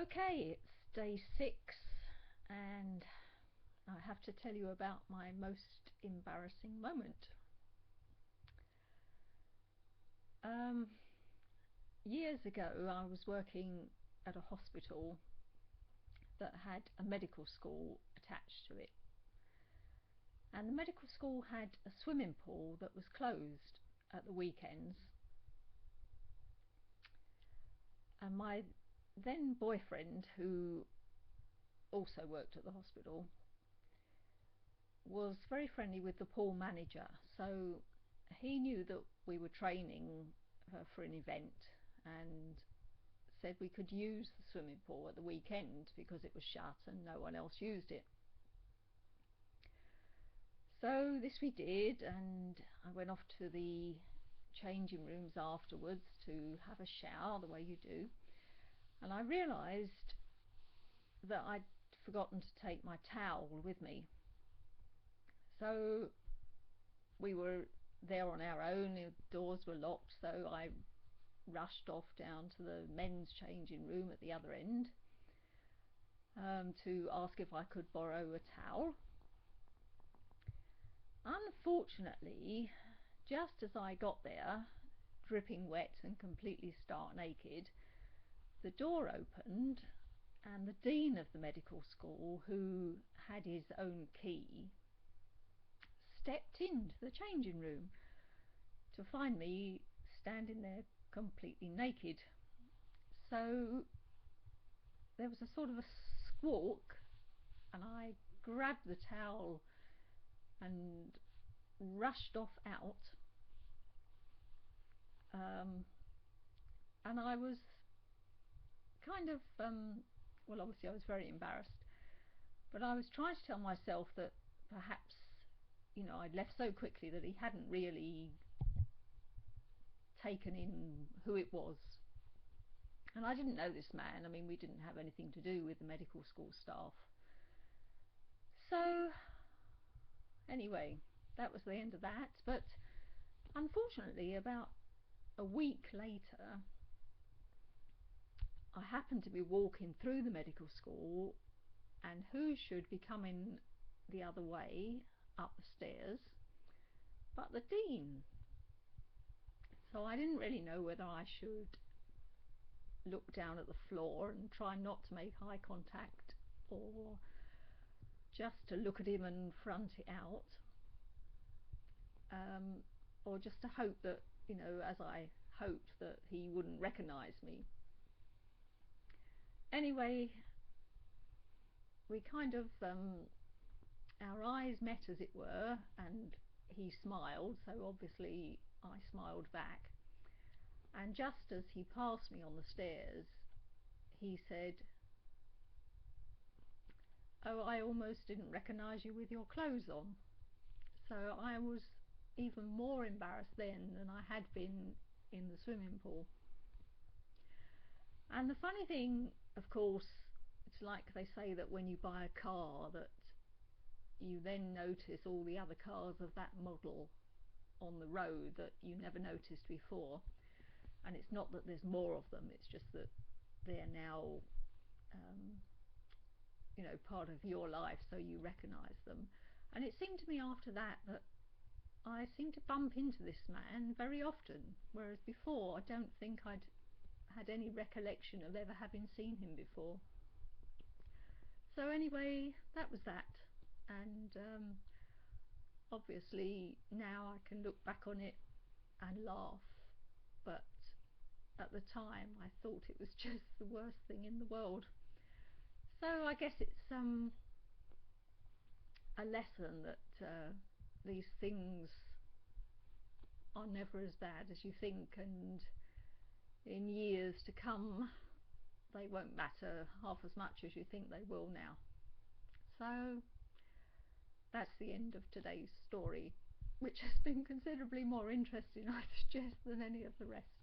Okay, it's day 6 and I have to tell you about my most embarrassing moment. Years ago I was working at a hospital that had a medical school attached to it, and the medical school had a swimming pool that was closed at the weekends, and my then boyfriend, who also worked at the hospital, was very friendly with the pool manager, so he knew that we were training for an event and said we could use the swimming pool at the weekend because it was shut and no one else used it. So this we did, and I went off to the changing rooms afterwards to have a shower the way you do, and I realised that I'd forgotten to take my towel with me. So we were there on our own, the doors were locked, so I rushed off down to the men's changing room at the other end to ask if I could borrow a towel. Unfortunately, just as I got there, dripping wet and completely stark naked, the door opened and the dean of the medical school, who had his own key, stepped into the changing room to find me standing there completely naked. So there was a sort of a squawk, and I grabbed the towel and rushed off out, and I was kind of well, obviously I was very embarrassed, but I was trying to tell myself that perhaps, I'd left so quickly that he hadn't really taken in who it was. And I didn't know this man. I mean, we didn't have anything to do with the medical school staff. So anyway, that was the end of that. But unfortunately, about a week later, I happened to be walking through the medical school, and who should be coming the other way up the stairs but the dean. So I didn't really know whether I should look down at the floor and try not to make eye contact, or just to look at him and front it out, or just to hope that, as I hoped, that he wouldn't recognize me. Anyway, we kind of our eyes met, as it were, and he smiled, so obviously I smiled back. And just as he passed me on the stairs, he said, "Oh, I almost didn't recognize you with your clothes on." So I was even more embarrassed then than I had been in the swimming pool. And the funny thing, of course, it's like they say that when you buy a car, that you then notice all the other cars of that model on the road that you never noticed before. And it's not that there's more of them, it's just that they're now part of your life, so you recognize them. And it seemed to me after that that I seemed to bump into this man very often, whereas before I don't think I'd had any recollection of ever having seen him before. So anyway, that was that. And obviously now I can look back on it and laugh, but at the time I thought it was just the worst thing in the world. So I guess it's a lesson that these things are never as bad as you think, and in years to come they won't matter half as much as you think they will now. So that's the end of today's story, which has been considerably more interesting, I suggest, than any of the rest.